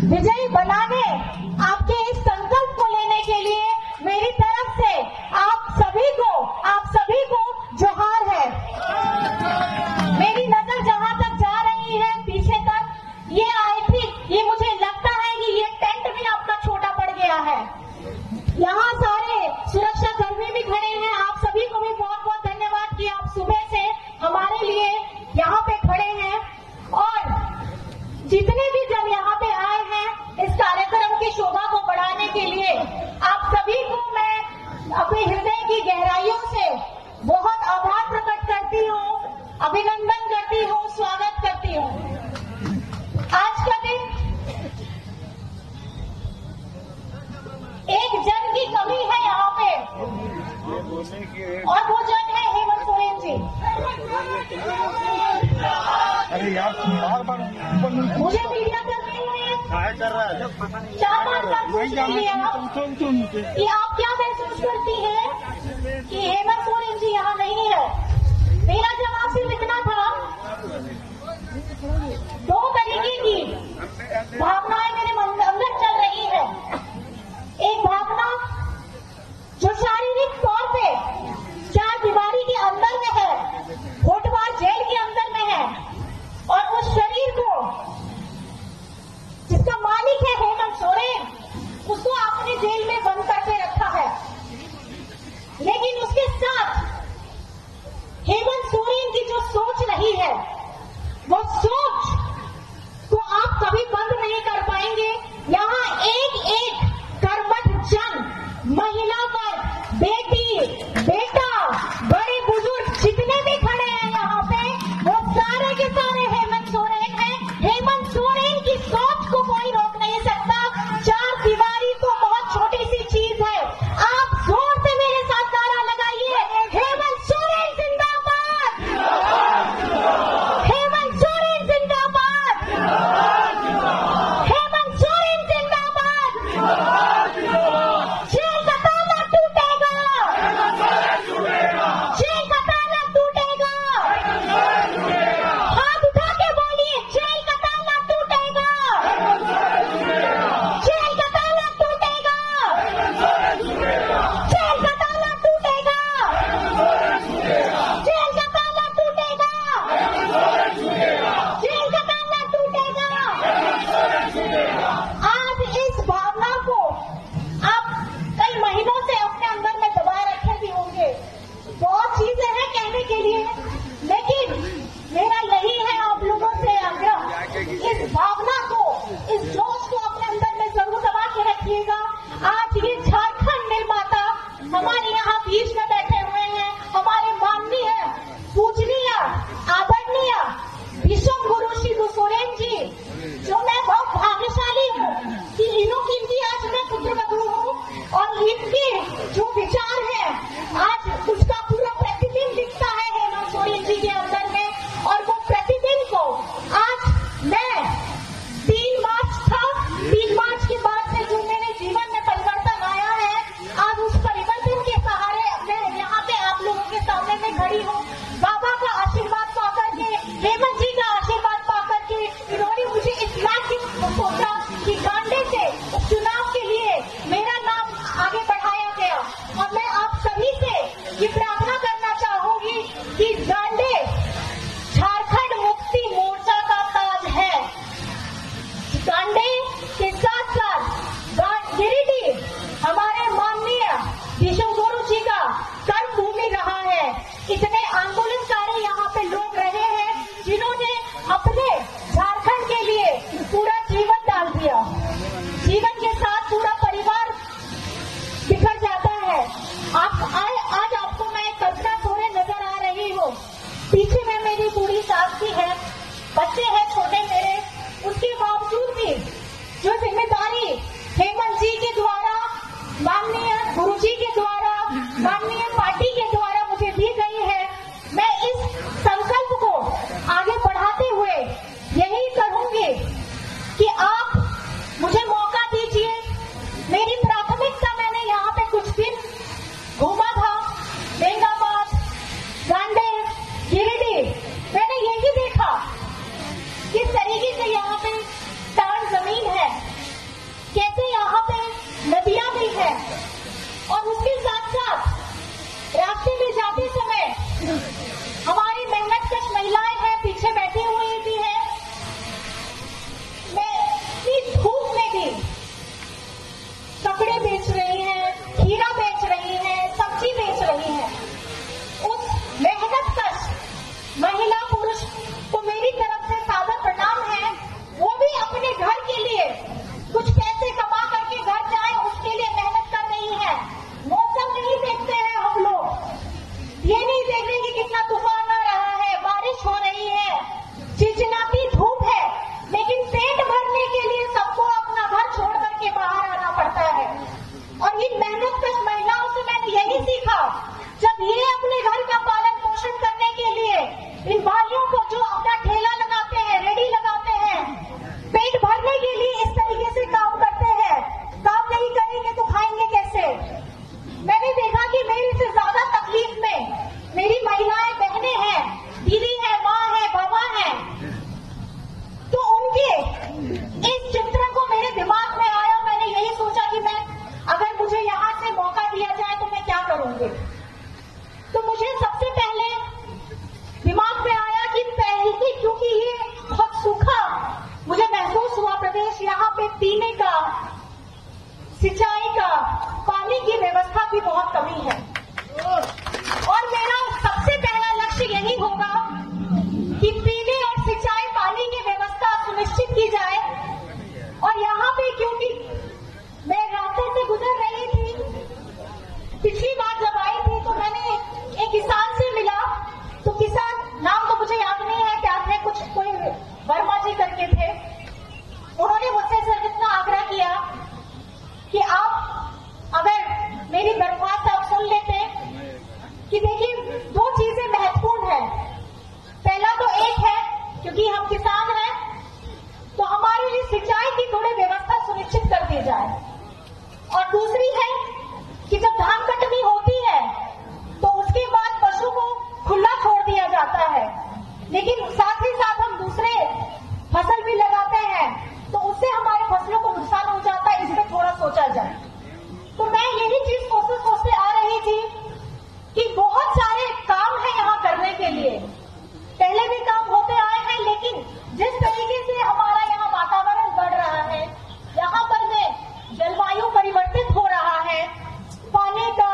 विजयी बनाने, आपके इस संकल्प को लेने के लिए मेरी तरफ से आप सभी को जोहार है। मेरी नजर जहां तक जा रही है पीछे तक, ये आई थी, ये मुझे लगता है कि ये टेंट भी आपका छोटा पड़ गया है। यहाँ सारे सुरक्षा कर्मी भी खड़े हैं। आप सभी को भी बहुत बहुत धन्यवाद कि आप सुबह से हमारे लिए यहाँ पे खड़े हैं। और जितने भी जन यहाँ पे आए हैं इस कार्यक्रम की शोभा को बढ़ाने के लिए, आप सभी को मैं अपने हृदय की गहराइयों से बहुत आभार प्रकट करती हूँ, अभिनंदन करती हूँ, स्वागत करती हूँ। आज का दिन एक जन की कमी है यहाँ पे, और वो जन है हेमंत सोरेन जी। अरे यार बार मुझे मीडिया करनी है, 4-5 साल पूछ लिया कि आप क्या महसूस करती हैं कि हेमंत सोरेन जी यहाँ नहीं है। मेरा जवाब सिर्फ इतना था, 2 तरीके की भावनाएं मेरे मन अंदर चल रही है। एक भावना जो शारीरिक तौर पे 4 दीवारी के अंदर में है, कोटवार जेल के अंदर में है, और उस शरीर को जिसका मालिक है हेमंत सोरेन, उसको आपने जेल में बंद करके रखा है। लेकिन उसके साथ हेमंत सोरेन की जो सोच रही है, वो सोच को आप कभी बंद नहीं कर पाएंगे। यहाँ एक कर्मठ जन, महिला वर्ग, बेटी, बेटा, बड़े बुजुर्ग जितने भी खड़े हैं यहाँ पे, वो सारे के सारे हेमंत सोरेन हैं। हेमंत सोरेन की सोच को कोई रोक नहीं सकता। 4 दीवारी तो बहुत छोटी सी चीज है। आप जोर से मेरे साथ नारा लगाइए, हेमंत सोरेन जिंदाबाद, हेमंत सोरेन जिंदाबाद, हेमंत सोरेन जिंदाबाद। जेल का ताला टूटेगा, जेल का ताला टूटेगा। हाथ उठा के बोलिए, जेल का ताला टूटेगा, जेल का ताला टूटेगा, जेल का ताला टूटेगा, जेल का ताला टूटेगा, जेल का ताला टूटेगा। आज इस भावना को आप कई महीनों से अपने अंदर में दबाए रखे भी होंगे। बहुत चीजें हैं कहने के लिए, लेकिन मेरा यही है आप लोगों से आग्रह, इस भावना को, इस जोश को अपने अंदर में जरूर दबा के रखिएगा। आज ये झारखंड निर्माता हमारे यहाँ बीच में बैठे हुए हैं, हमारे माननीय, पूजनीय, आदरणीय भीष्म गुरु श्री सोरेन जी, जो मैं बहुत भाग्यशाली हूँ कि इनकी आज मैं पुत्रवधू हूँ, और इनके जो विचार है आज उसका पूरा प्रतिदिन दिखता है हेमंत सोरेन जी के अंदर में। और वो प्रतिदिन को आज मैं 3 मार्च था, 3 मार्च के बाद से जो मेरे जीवन में परिवर्तन आया है, आज उस परिवर्तन के सहारे मैं यहाँ पे आप लोगों के सामने में खड़ी हूँ। बाबा का आशीर्वाद पाकर के, हेमंत जी का आशीर्वाद पाकर के, इन्होंने मुझे इस बात की सोचा कि गांडे से चुनाव के लिए मेरा नाम आगे बढ़ाया गया। और मैं आप सभी से ये प्रार्थना करना चाहूंगी कि गांडे झारखंड मुक्ति मोर्चा का ताज है। गांडे के साथ साथ गिरिडीह हमारे माननीय भीष्म गुरु जी का कर्म भूमि रहा है। इतने आंदोलनकारी यहाँ पे लोग रहे हैं जिन्होंने अपने झारखंड के लिए पूरा जीवन डाल दिया। जीवन के साथ पूरा परिवार बिखर जाता है। आज आपको मैं कल्पना सोरेन नजर आ रही हूँ, पीछे में मेरी बूढ़ी सास भी है, बच्चे हैं छोटे मेरे। उसके बावजूद भी जो जिम्मेदारी हेमंत जी के द्वारा, माननीय गुरु जी के द्वारा, माननीय पार्टी के द्वारा मुझे दी गई है, मैं इस संकल्प को आगे बढ़ाते हुए यही कहूंगी कि आप मुझे मौका दीजिए। मेरी प्राथमिकता, मैंने यहाँ पे कुछ दिन घूमा था, बेंगाबाद, गांडे, गिरिडीह, मैंने यही देखा किस तरीके से यहाँ पे टाण जमीन है, और उसके साथ साथ रास्ते में जाते समय हमारी मेहनतकश महिलाएं हैं, पीछे बैठी हुई भी है। मैं इतनी धूप में भी कपड़े बेच रही हैं, खीरा बेच रही हैं, सब्जी बेच रही हैं। उस मेहनतकश महिला पुरुष को मेरी तरफ से सादर प्रणाम है। वो भी अपने घर के लिए कुछ पैसे कमा करके घर जाए, उसके लिए मेहनत कर रही है। मौसम नहीं देखते हैं हम लोग, ये नहीं देख रहे कि कितना तूफान आ रहा है, बारिश हो रही है, चिलचिलाती धूप है, लेकिन पेट भरने के लिए सबको अपना घर छोड़ करके बाहर आना पड़ता है। और इन मेहनतकश महिलाओं से मैंने यही सीखा, जब ये अपने घर का पालन पोषण करने के लिए इन भाइयों को जो अपना ठेला लगाते हैं, रेडी लगाते हैं, पेट भरने के लिए इस तरीके से काम करते हैं, काम नहीं करेंगे तो खाएंगे कैसे। मैंने देखा कि मेरे से ज्यादा तकलीफ में मेरी महिलाएं, बहनें हैं, दीदी है, माँ है, बाबा है। तो उनके इस चित्र को मेरे दिमाग में आया। मैंने यही सोचा कि मैं, अगर मुझे यहाँ से मौका दिया जाए तो मैं क्या करूंगी। तो मुझे सबसे पहले दिमाग में आया कि पहले, क्योंकि ये बहुत सूखा मुझे महसूस हुआ प्रदेश, यहाँ पे पीने का, सिंचाई का, पानी की व्यवस्था की बहुत कमी है। और मेरा सबसे पहला लक्ष्य यही होगा कि पीने और सिंचाई पानी की व्यवस्था सुनिश्चित की जाए। और यहाँ पे, क्योंकि मैं रास्ते से गुजर रही थी, पिछली बार जब आई थी तो मैंने एक किसान से मिला। तो किसान, नाम तो मुझे याद नहीं है क्या थे, कुछ कोई वर्मा जी करके थे। उन्होंने मुझसे सिर्फ इतना आग्रह किया कि आप अगर मेरी दरख्वास्त आप सुन लेते कि देखिए, दो चीजें महत्वपूर्ण है। पहला तो एक है, क्योंकि हम किसान हैं, तो हमारे लिए सिंचाई की थोड़ी व्यवस्था सुनिश्चित कर दी जाए। और दूसरी है कि जब धान कटनी होती है तो उसके बाद पशु को खुला छोड़ दिया जाता है, लेकिन साथ ही साथ हम दूसरे फसल भी लगाते हैं, तो उससे हमारे फसलों को नुकसान हो जाता है। इसमें थोड़ा सोचा जाए। तो मैं यही चीज सोचते आ रही थी कि बहुत सारे काम है यहाँ करने के लिए, पहले भी काम होते आए हैं, लेकिन जिस तरीके से हमारा यहाँ वातावरण बढ़ रहा है, यहाँ पर में जलवायु परिवर्तित हो रहा है, पानी का,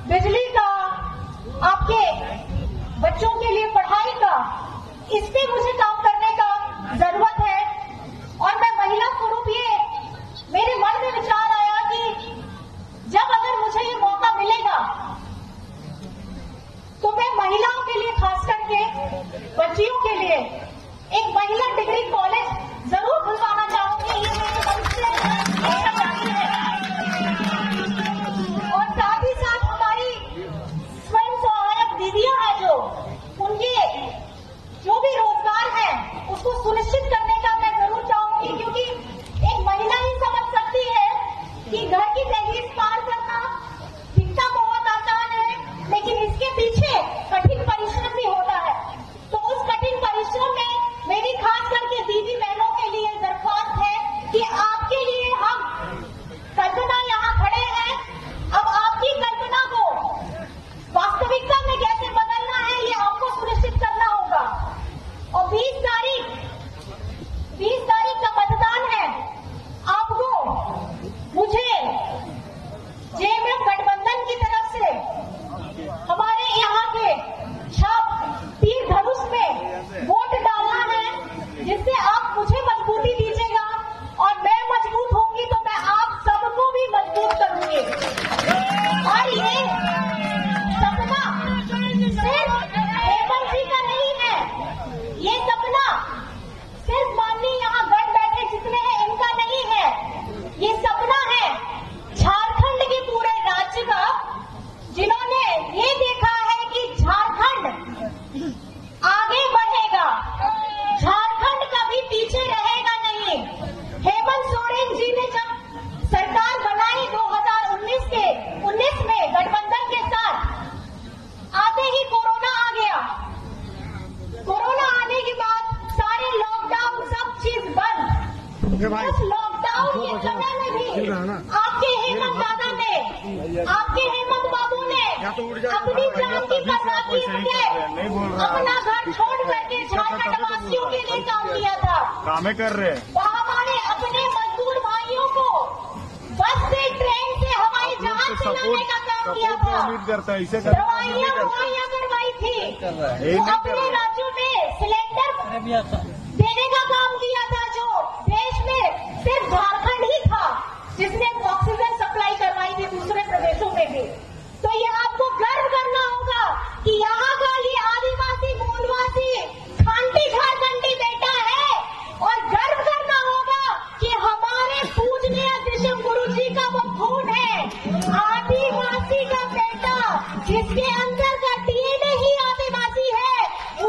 बिजली का, आपके बच्चों के लिए पढ़ाई का, इस पे मुझे काम करने का जरूरत है। और मैं महिला स्वरूप, ये मेरे मन में विचार आया कि जब अगर मुझे ये मौका मिलेगा तो मैं महिलाओं के लिए, खास करके बच्चियों के लिए, एक महिला डिग्री कॉलेज जरूर खुलवाना चाहूंगी। ये मेरे मन से इच्छा जाती है। और साथ ही साथ हमारी स्वयं सहायक दीदियां हैं, जो उनके जो भी रोजगार है उसको सुनिश्चित करने का मैं जरूर चाहूंगी, क्योंकि एक महिला ही समझ सकती है कि घर की दहलीज पार करना दिखता बहुत आसान है, लेकिन इसके पीछे कठिन परिश्रम भी होता है। तो उस कठिन परिश्रम में मेरी खास करके दीदी बहनों के लिए दरख्वास्त है कि आपके लिए हम कल्पना यहाँ खड़े हैं। अब आपकी कल्पना को वास्तविकता में कैसे बदलना है, ये आपको सुनिश्चित करना होगा। और 20 तारीख का मतदान है। आपको, मुझे, जेएमएम गठबंधन की तरफ से हमारे यहाँ के तीर धनुष में वोट डालना है, जिससे आप मुझे मजबूती दीजिएगा और मैं मजबूत होंगी तो मैं आप सबको भी मजबूत करूंगी। और ये सपना सिर्फ हेमंत जी का नहीं है, ये सपना सिर्फ माननीय यहाँ गढ़ बैठे जितने हैं इनका नहीं है, ये सपना है झारखंड के पूरे राज्य का, जिन्होंने ये देखा है कि झारखंड आगे बढ़ेगा, झारखंड कभी पीछे रहेगा नहीं। हेमंत सोरेन जी ने जब सरकार बनाई 2019 में गठबंधन के साथ, आते ही कोरोना आ गया। कोरोना आने के बाद सारे लॉकडाउन, सब चीज बंद। उस लॉकडाउन के समय में भी आपके हेमंत दादा ने आपके हेमंत बाबू ने अपनी जान की परवाह किए बगैर अपना घर छोड़ करके झारखंड वासियों के लिए काम किया था। कामें कर रहे हैं। हमारे अपने मजदूर भाइयों को बस से, ट्रेन से, हवाई जहाज से लाने का काम किया था। उम्मीद करता है इसे दवाइयाँ मुहैया करवाई थी। वो अपने राज्यों में सिलेंडर देने का काम किया था, जो देश में सिर्फ झारखंड ही था जिसने ऑक्सीजन सप्लाई करवाई थी दूसरे प्रदेशों में भी। तो ये आपको गर्व करना होगा कि यहाँ का ये आदिवासी मूलवासी खांटी झारखंडी बेटा है, और गर्व करना होगा कि हमारे पूजनीय कृष्ण गुरु जी का वो खून है, आदिवासी का बेटा, जिसके अंदर का डीएनए ही आदिवासी है।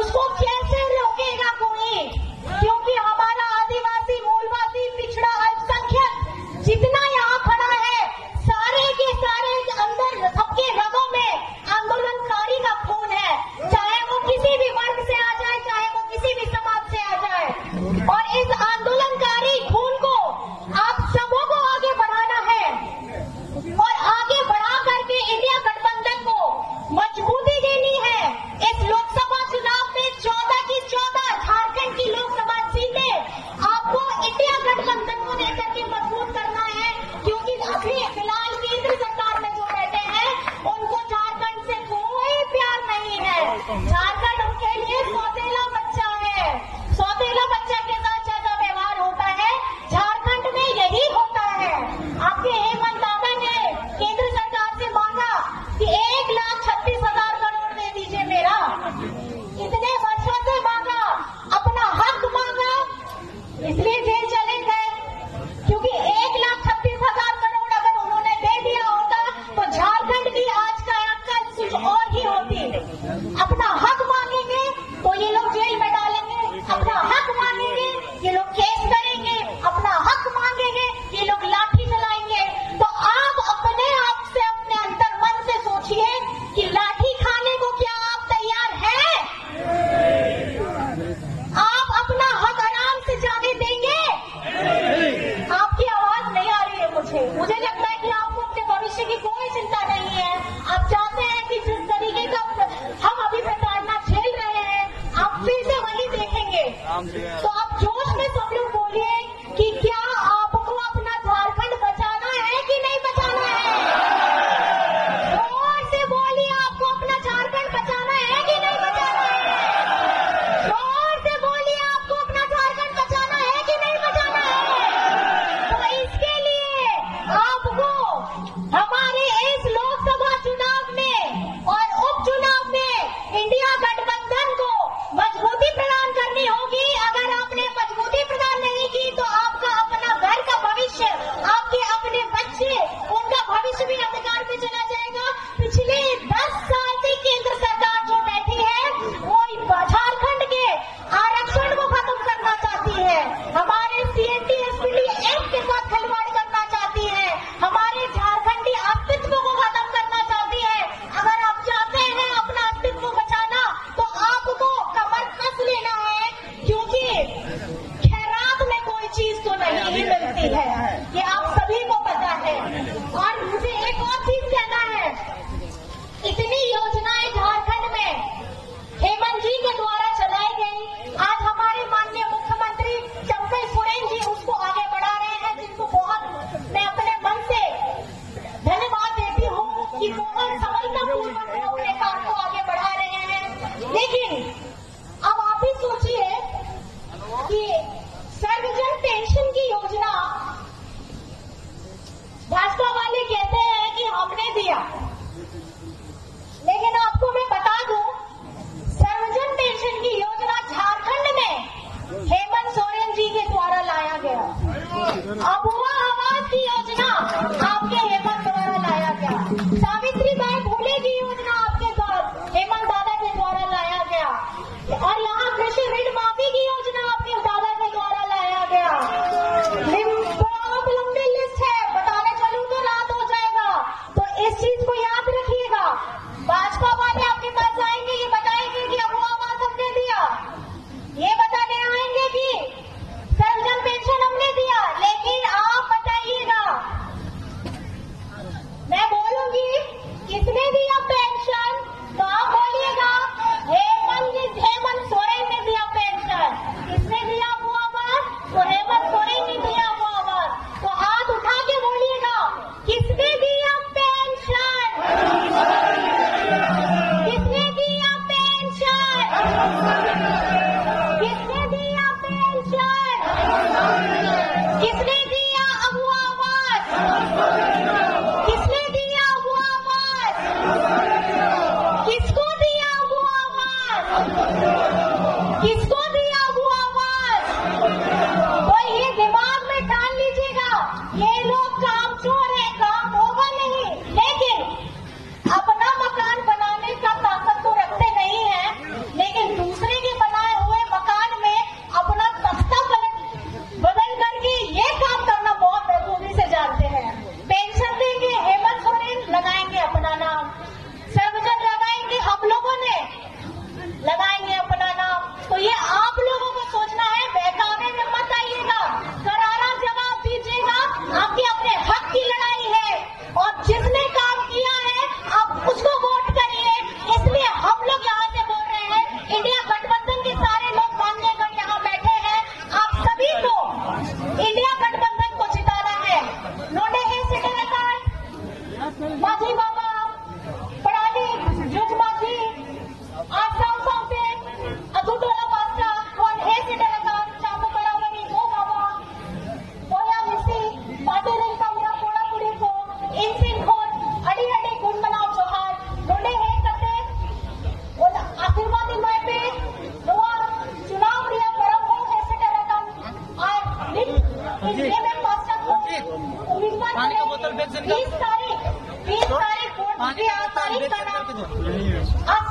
उसको कैसे रोकेगा कोई? क्योंकि हमारा आदिवासी मूलवासी पिछड़ा अल्पसंख्यक जितना यहाँ खड़ा है, सारे के सारे अंदर सबके रगों में आंदोलनकारी का खून है, चाहे वो किसी भी वर्ग से आ जाए, चाहे वो किसी भी समाज से आ जाए। और इस आंदोलनकारी खून को आप सबों को आगे बढ़ाना है, और आगे बढ़ा करके इंडिया गठबंधन को मजबूती देनी है। इस लोकसभा चुनाव में 14 की 14 झारखंड की लोकसभा सीटें आपको इंडिया गठबंधन को लेकर के मजबूत करना है, क्योंकि अभी फिलहाल केंद्र सरकार में जो बैठे हैं उनको झारखंड से कोई प्यार नहीं है। झारखंड उनके लिए सौतेला बच्चा है। सौतेला बच्चा के साथ जैसा व्यवहार होता है, झारखंड में यही होता है। आपके हेमंत दादा ने केंद्र सरकार से मांगा कि 1,36,000 करोड़ दे दीजिए मेरा। इतने वर्षों से मांगा, अपना हक मांगा, इसलिए जेल चले गए, क्योंकि 1,36,000 करोड़ अगर उन्होंने दे दिया होता तो झारखंड की आज का अक्ल कुछ और ही होती। अपना हक मांगेंगे तो ये लोग जेल में डालेंगे, अपना हक मांगेंगे ये लोग केस करेंगे, अपना हक मांगेंगे ये लोग लाठी चलाएंगे। तो आप अपने आप से, अपने अंतर मन से सोचिए कि लाठी खाने को क्या आप तैयार हैं? आप अपना हक आराम से जाने देंगे? आपकी आवाज नहीं आ रही है मुझे लगता है कि आपको अपने भविष्य की कोई चिंता नहीं है। आप चाहते हैं कि जिस तरीके का हम अभी प्रताड़ना झेल रहे हैं, आप फिर से वही देखेंगे। तो आप जोश में सब लोग बोलिए कि क्या आपको अपना झारखंड बचाना है कि नहीं बचाना है? जोर से बोलिए, आपको अपना झारखंड बचाना है कि नहीं बचाना है? जोर से बोलिए, आपको अपना झारखंड बचाना है कि नहीं बचाना है? तो इसके लिए आपको हमारे इस लोकसभा चुनाव में और उपचुनाव में इंडिया गठबंधन को मजबूती प्रदान करनी होगी। अगर आपने मजबूती प्रदान नहीं की तो आपका अपना घर का भविष्य, आपके अपने बच्चे, उनका भविष्य भी अंधकार में चला जाएगा। पिछले 10 साल से केंद्र सरकार जो बैठी है वो झारखंड के आरक्षण को खत्म करना चाहती है, हमारे CNT SPT एक्ट के साथ खिलवाड़ करना चाहती है, हमारे झारखंडी अस्तित्व को खत्म करना चाहती है। अगर आप चाहते हैं अपना अस्तित्व बचाना तो आपको कमर कस लेना है, क्योंकि खैरात में कोई चीज तो नहीं ही मिलती है, ये आप सभी को पता है। और मुझे एक और चीज कहना है, इतनी योजनाएं झारखंड में हेमंत जी के द्वारा चलाई गई, आज हमारे माननीय मुख्यमंत्री चंपे सोरेन जी उसको आगे बढ़ा रहे हैं, जिनको बहुत मैं अपने मन से धन्यवाद देती हूँ कि बहुत सफलतापूर्वक वो अपने काम को आगे बढ़ा रहे हैं। लेकिन अब आप ही सोचिए कि सर्वजन पेंशन की योजना भाजपा वाले कहते हैं कि हमने दिया, लेकिन आपको मैं बता दूं, सर्वजन पेंशन की योजना झारखंड में हेमंत सोरेन जी के द्वारा लाया गया। अबुआ आवास की योजना आपके हेमंत द्वारा लाया गया। सावित्रीबाई फुले की योजना आपके हेमंत दादा के द्वारा लाया गया। और यहाँ कृषि ऋण माफी की योजना आपके दादा के द्वारा लाया गया। बहुत लंबी लिस्ट है, बताने चलूं तो रात हो जाएगा। तो इस चीज को याद रखिएगा, भाजपा वाले आपके पास आएंगे, ये बताएंगे कि अबुआ आवास हमने दिया, ये बताने आएंगे कि सर्वजन पेंशन हमने दिया, लेकिन आप बताइएगा इसलिए मैं मास्टर को उम्मीदवार पानी का बोतल बेच देंगे। 20 तारीख वोट की 8 तारीख का नाम नहीं है आज